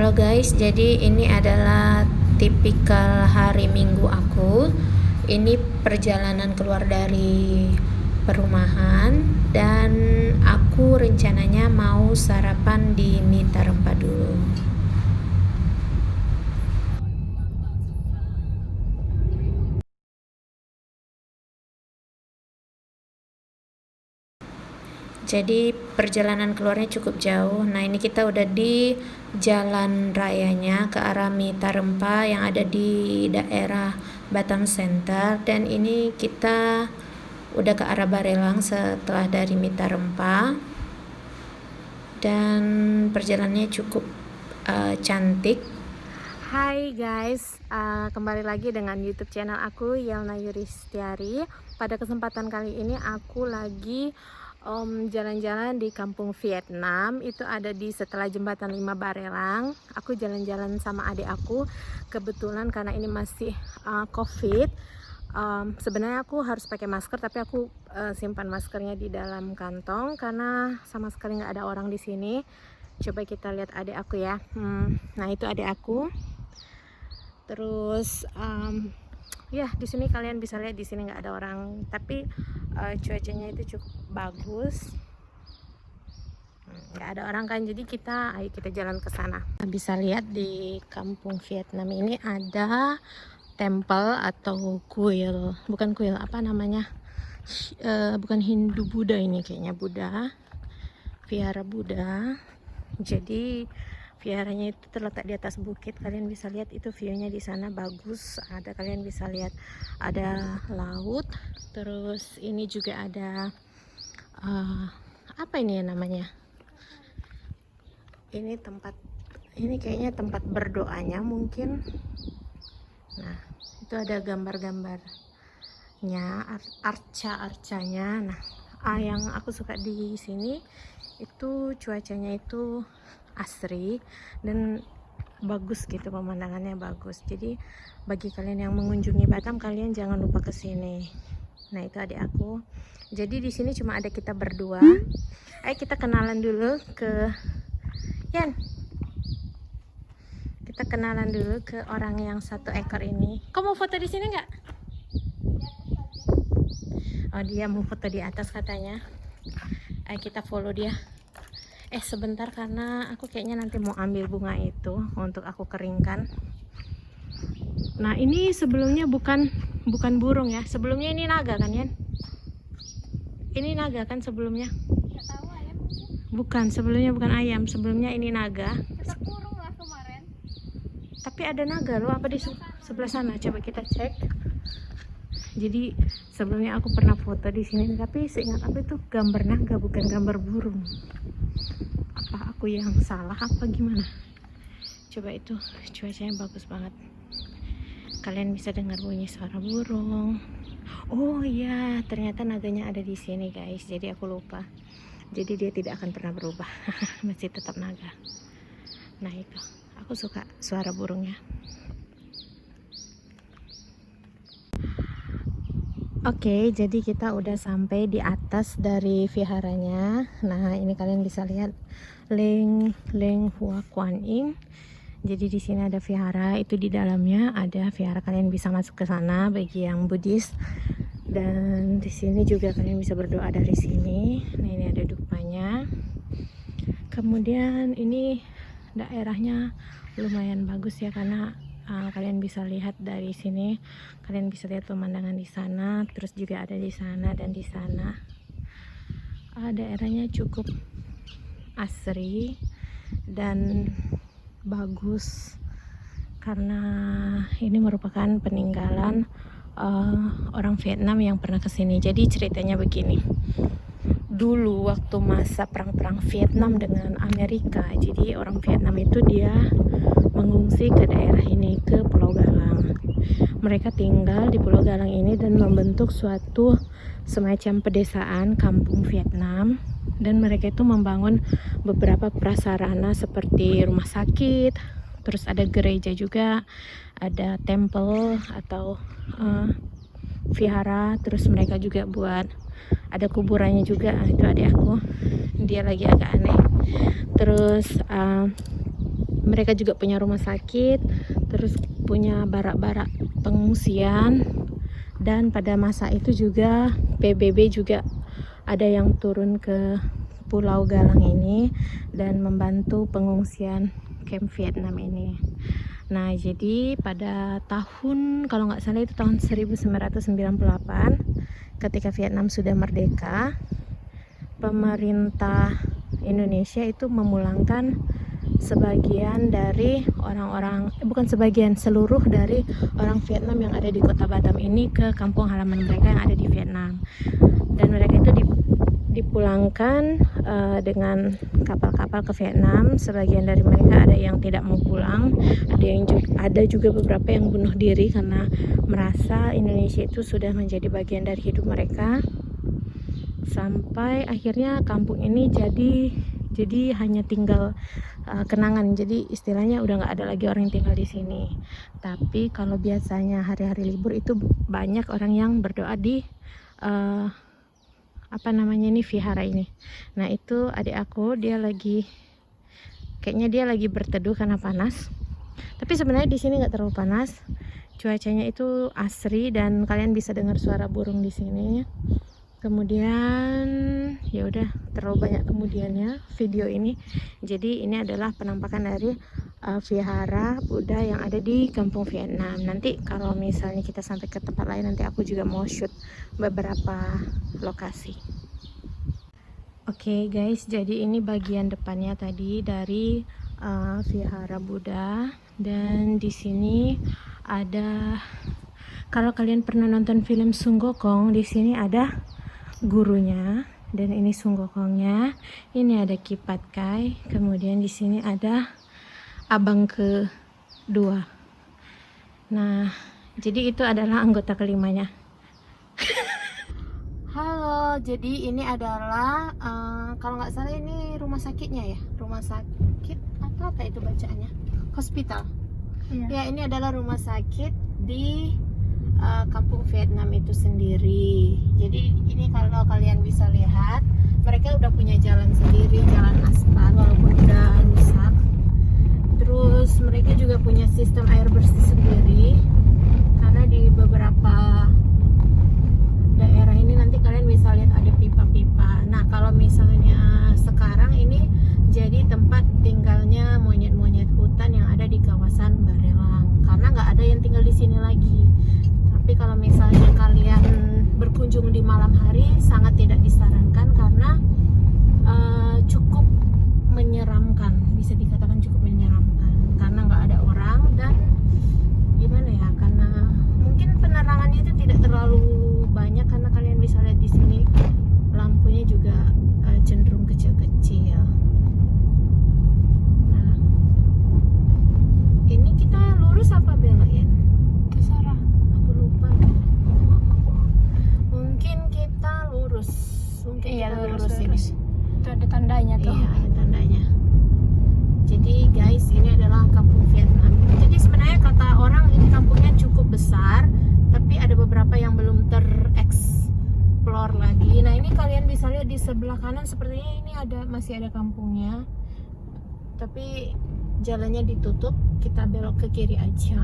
Halo guys, jadi ini adalah tipikal hari Minggu aku. Ini perjalanan keluar dari perumahan dan aku rencananya mau sarapan di Mita Rempah dulu. Jadi perjalanan keluarnya cukup jauh. Nah, ini kita udah di jalan rayanya ke arah Mita Rempah yang ada di daerah Batam Center, dan ini kita udah ke arah Barelang setelah dari Mita Rempah, dan perjalanannya cukup cantik. Hai guys, kembali lagi dengan YouTube channel aku, Yelna Yuristiari. Pada kesempatan kali ini aku lagi jalan-jalan di Kampung Vietnam. Itu ada di setelah jembatan 5 Barelang. Aku jalan-jalan sama adik aku. Kebetulan karena ini masih COVID, sebenarnya aku harus pakai masker, tapi aku simpan maskernya di dalam kantong karena sama sekali nggak ada orang di sini. Coba kita lihat adik aku ya. Nah, itu adik aku. Terus ya di sini kalian bisa lihat di sini nggak ada orang, tapi cuacanya itu cukup bagus, nggak ada orang kan, jadi ayo kita jalan ke sana. Bisa lihat di Kampung Vietnam ini ada temple atau kuil, bukan kuil, apa namanya, bukan Hindu, Buddha, ini kayaknya Buddha, vihara Buddha. Jadi viharanya itu terletak di atas bukit. Kalian bisa lihat itu view-nya di sana bagus. Kalian bisa lihat ada laut. Terus ini juga ada apa ini ya namanya? Ini kayaknya tempat berdoanya mungkin. Nah, itu ada gambar-gambarnya, arca-arcanya. Nah, yang aku suka di sini itu cuacanya itu asri dan bagus gitu, pemandangannya bagus. Jadi bagi kalian yang mengunjungi Batam, kalian jangan lupa ke sini. Nah, itu adik aku. Jadi di sini cuma ada kita berdua. Ayo kita kenalan dulu ke Yan. Kita kenalan dulu ke orang yang satu ekor ini. Kau mau foto di sini nggak? Oh, dia mau foto di atas katanya. Ayo kita follow dia. Sebentar, karena aku kayaknya nanti mau ambil bunga itu untuk aku keringkan. Nah, ini sebelumnya bukan burung ya. Sebelumnya ini naga kan, Yan? Ini naga kan sebelumnya? Nggak tahu, ayam mungkin? Bukan, sebelumnya bukan ayam. Sebelumnya ini naga. Tetap burung lah kemarin. Tapi ada naga loh, apa di sebelah sana? Coba kita cek. Jadi sebelumnya aku pernah foto di sini, tapi seingat aku itu gambar naga, bukan gambar burung. Apa aku yang salah apa gimana? Coba, itu cuacanya bagus banget. Kalian bisa dengar bunyi suara burung. Oh iya, ternyata naganya ada di sini guys. Jadi aku lupa. Jadi dia tidak akan pernah berubah. Masih tetap naga. Nah, itu aku suka suara burungnya. Oke, jadi kita udah sampai di atas dari viharanya. Nah, ini kalian bisa lihat Leng Hua Kuan Yin. Jadi di sini ada vihara, itu di dalamnya ada vihara, kalian bisa masuk ke sana bagi yang Buddhis. Dan di sini juga kalian bisa berdoa dari sini. Nah, ini ada dupanya. Kemudian ini daerahnya lumayan bagus ya, karena kalian bisa lihat dari sini, kalian bisa lihat pemandangan di sana, terus juga ada di sana dan di sana. Daerahnya cukup asri dan bagus karena ini merupakan peninggalan orang Vietnam yang pernah kesini. Jadi ceritanya begini. Dulu waktu masa perang Vietnam dengan Amerika, jadi orang Vietnam itu dia mengungsi ke daerah ini, ke Pulau Galang. Mereka tinggal di Pulau Galang ini dan membentuk suatu semacam pedesaan kampung Vietnam, dan mereka itu membangun beberapa prasarana seperti rumah sakit, terus ada gereja juga, ada temple atau vihara, terus mereka juga buat ada kuburannya juga. Itu adik aku, dia lagi agak aneh. Terus mereka juga punya rumah sakit, terus punya barak-barak pengungsian. Dan pada masa itu juga PBB juga ada yang turun ke Pulau Galang ini dan membantu pengungsian camp Vietnam ini. Nah, jadi pada tahun, kalau nggak salah itu tahun 1998, ketika Vietnam sudah merdeka, pemerintah Indonesia itu memulangkan sebagian dari orang-orang, bukan sebagian, seluruh dari orang Vietnam yang ada di kota Batam ini ke kampung halaman mereka yang ada di Vietnam. Dan mereka itu dipulangkan dengan kapal-kapal ke Vietnam. Sebagian dari mereka ada yang tidak mau pulang, ada juga beberapa yang bunuh diri karena merasa Indonesia itu sudah menjadi bagian dari hidup mereka. Sampai akhirnya kampung ini jadi hanya tinggal kenangan. Jadi istilahnya udah nggak ada lagi orang yang tinggal di sini. Tapi kalau biasanya hari-hari libur itu banyak orang yang berdoa di vihara ini. Nah, itu adik aku, kayaknya dia lagi berteduh karena panas. Tapi sebenarnya di sini nggak terlalu panas. Cuacanya itu asri dan kalian bisa dengar suara burung di sini. Kemudian ya udah, terlalu banyak kemudiannya video ini. Jadi ini adalah penampakan dari vihara Buddha yang ada di kampung Vietnam. Nanti kalau misalnya kita sampai ke tempat lain, nanti aku juga mau shoot beberapa lokasi. Oke guys, jadi ini bagian depannya tadi dari vihara Buddha. Dan di sini ada, kalau kalian pernah nonton film Sun Gokong, di sini ada gurunya. Dan ini Sun Gokongnya. Ini ada Ki Pat Kai. Kemudian di sini ada abang kedua. Nah, jadi itu adalah anggota kelimanya. Halo, jadi ini adalah kalau nggak salah ini rumah sakitnya ya, rumah sakit atau apa itu bacaannya, hospital. Ya, ini adalah rumah sakit di kampung Vietnam itu sendiri. Jadi ini kalau kalian bisa lihat, mereka udah punya jalan sendiri, jalan aspal walaupun udah rusak. Terus mereka juga punya sistem air bersih sendiri, karena di beberapa daerah ini nanti kalian bisa lihat ada pipa-pipa. Nah, kalau misalnya sekarang ini jadi tempat tinggalnya monyet-monyet hutan yang ada di kawasan Barelang, karena nggak ada yang tinggal di sini lagi. Tapi kalau misalnya kalian berkunjung di malam hari, sangat tidak disarankan karena cukup menyeramkan, bisa dikatakan cukup menyeramkan karena nggak ada orang. Dan gimana ya, karena mungkin penerangannya itu tidak terlalu banyak, karena kalian bisa lihat di sini lampunya juga cenderung kecil-kecil. Nah, ini kita lurus apa belok ya? Terserah, aku lupa. Mungkin kita lurus. Mungkin Iya, kita lurus ini. Itu ada tandanya tuh. Iya, ada tandanya. Jadi guys, ini adalah kampung Vietnam. Jadi sebenarnya kata orang ini kampungnya cukup besar, tapi ada beberapa yang belum tereksplor lagi. Nah, ini kalian bisa lihat di sebelah kanan, sepertinya ini masih ada kampungnya, tapi jalannya ditutup. Kita belok ke kiri aja.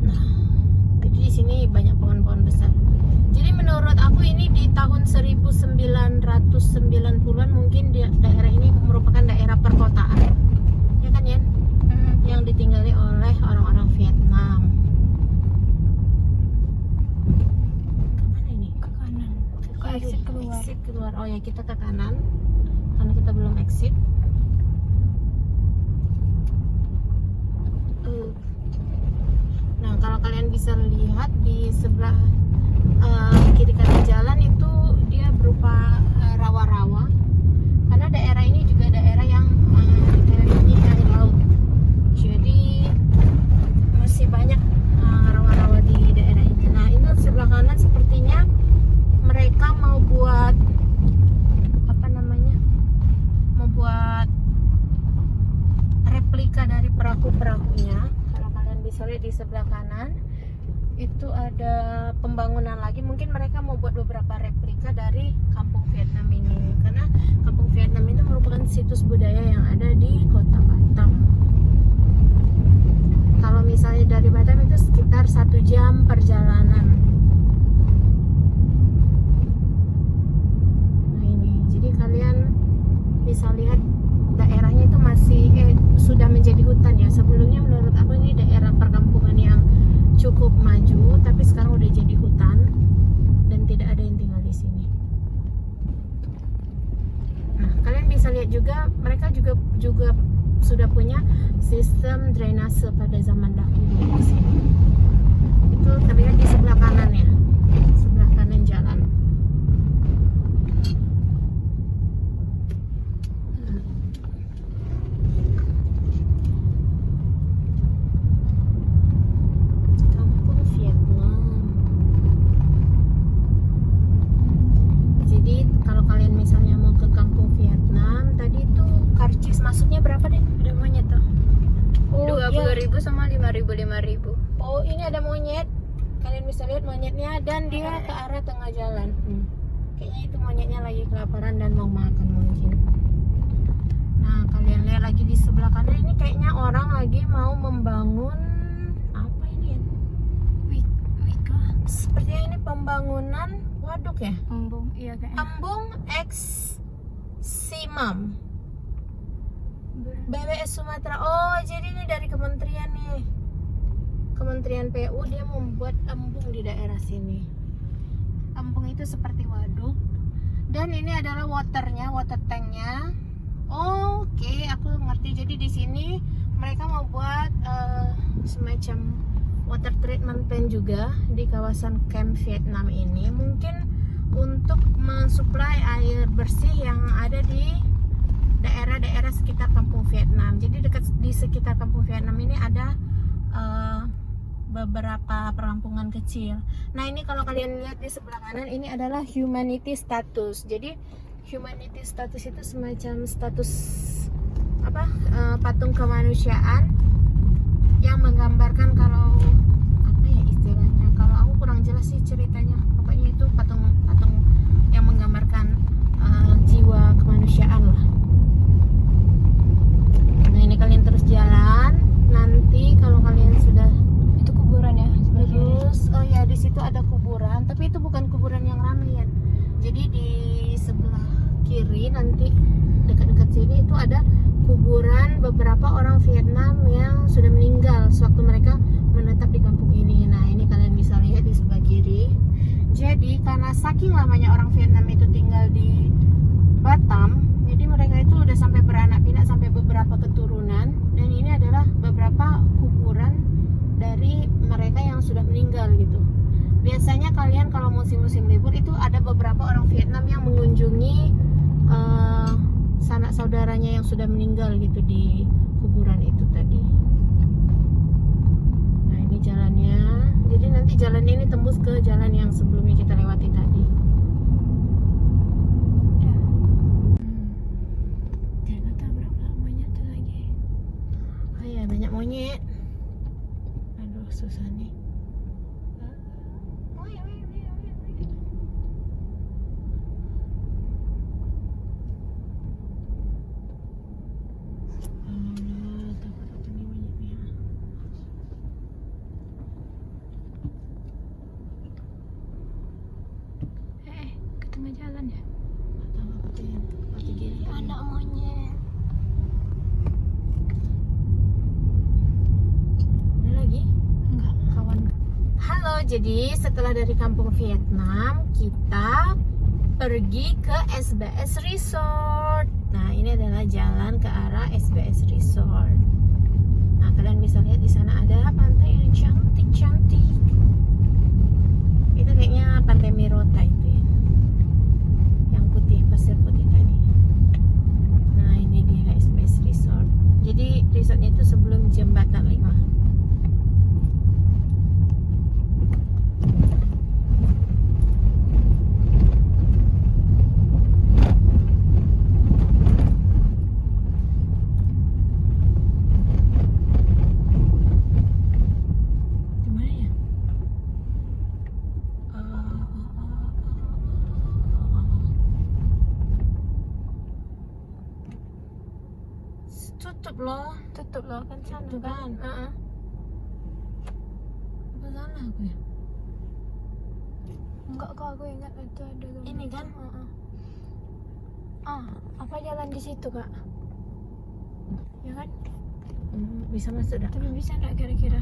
Nah, jadi di sini banyak pohon-pohon besar. Jadi menurut aku ini di tahun 1990-an mungkin daerah ini merupakan daerah perkotaan. Ya kan, Yen? Yang ditinggali oleh orang-orang Vietnam. Kemana ini? Ke kanan. Ke exit keluar. Exit keluar. Oh ya, kita ke kanan karena kita belum exit. Nah, kalau kalian bisa lihat di sebelah kiri kanan jalan itu dia berupa rawa-rawa, karena daerah ini juga daerah yang dikelilingi air laut. Jadi masih banyak rawa-rawa di daerah ini. Nah, ini sebelah kanan sepertinya mereka mau buat replika dari perahu-perahunya. Kalau kalian bisa lihat di sebelah kanan itu ada pembangunan lagi. Mungkin mereka mau buat beberapa replika dari kampung Vietnam ini, karena kampung Vietnam itu merupakan situs budaya yang ada di kota Batam. Kalau misalnya dari Batam itu sekitar 1 jam perjalanan. Nah ini, jadi kalian bisa lihat daerahnya itu masih sudah menjadi hutan ya. Sebelumnya menurut aku ini daerah perkampungan yang cukup maju, tapi sekarang udah jadi hutan dan tidak ada yang tinggal di sini. Nah, kalian bisa lihat juga mereka juga sudah punya sistem drainase pada zaman dahulu di sini. Itu terlihat di sebelah kanan ya, sebelah kanan jalan. Kampung Vietnam. Jadi kalau kalian misalnya mau ke kampung Vietnam, tadi itu karcis masuknya berapa deh? Ada monyet tuh. Oh, 20.000 sama 5.000. Oh, ini ada monyet. Kalian bisa lihat monyetnya dan dia ke arah tengah jalan. Kayaknya itu monyetnya lagi kelaparan dan mau makan mungkin. Nah, kalian lihat lagi di sebelah kanan ini kayaknya orang lagi mau membangun apa ini ya? Wika. Sepertinya ini pembangunan waduk ya? Embung, iya kayaknya. Embung X Simam BWS Sumatera. Oh, jadi ini dari kementerian nih. Kementerian PU dia membuat embung di daerah sini. Embung itu seperti waduk. Dan ini adalah water tanknya. Oke, aku ngerti. Jadi di sini mereka mau buat semacam water treatment plant juga di kawasan Camp Vietnam ini. Mungkin untuk mensuplai air bersih yang ada di daerah-daerah sekitar kampung Vietnam. Jadi di sekitar kampung Vietnam ini ada beberapa perkampungan kecil. Nah ini kalau kalian lihat di sebelah kanan ini adalah humanity status. Jadi humanity status itu semacam status apa patung kemanusiaan yang menggambarkan kalau apa ya istilahnya. Kalau aku kurang jelas sih ceritanya. Pokoknya itu patung yang menggambarkan jiwa kemanusiaan lah. Nah ini kalian terus jalan. Nanti kalau kalian sudah Itu kuburan ya. terus, oh ya di situ ada kuburan, tapi itu bukan kuburan yang ramai ya. Jadi di sebelah kiri nanti dekat-dekat sini itu ada kuburan beberapa orang Vietnam yang sudah meninggal sewaktu mereka menetap di kampung ini. Nah ini kalian bisa lihat di sebelah kiri. Jadi karena saking lamanya orang Vietnam itu tinggal di Batam, jadi mereka itu udah sampai beranak pinak sampai beberapa keturunan. Dan ini adalah beberapa kuburan dari mereka yang sudah meninggal gitu. Biasanya kalian kalau musim-musim libur itu ada beberapa orang Vietnam yang mengunjungi sanak saudaranya yang sudah meninggal gitu di kuburan itu tadi. Nah ini jalannya. Jadi nanti jalan ini tembus ke jalan yang sebelumnya kita lewati tadi. Jangan berapa monyet tuh lagi. Oh iya banyak monyet. Aduh susah nih. Alah, takut apa nih monyetnya. Ke tengah jalan ya. Atau apa tuh yang mati gini? Anak monyet. Ada lagi? Enggak. Kawan. Halo, jadi setelah dari kampung Vietnam kita pergi ke SBS Resort. Nah, ini adalah jalan ke arah SBS Resort. Nah, kalian bisa lihat di sana ada pantai yang cantik-cantik. Itu kayaknya Pantai Mirota itu ya. Yang putih, pasir putih tadi. Nah, ini dia SBS Resort. Jadi resortnya itu sebelum Jembatan 5. Gimana ya? tutup loh. Tutup loh kan sana Itu kan. kan. Apa salah aku ya? Enggak kok, aku ingat itu ada gambar. Ini kan? Apa jalan di situ kak? Ya kan? Bisa masuk dah. Tapi bisa nggak kira-kira?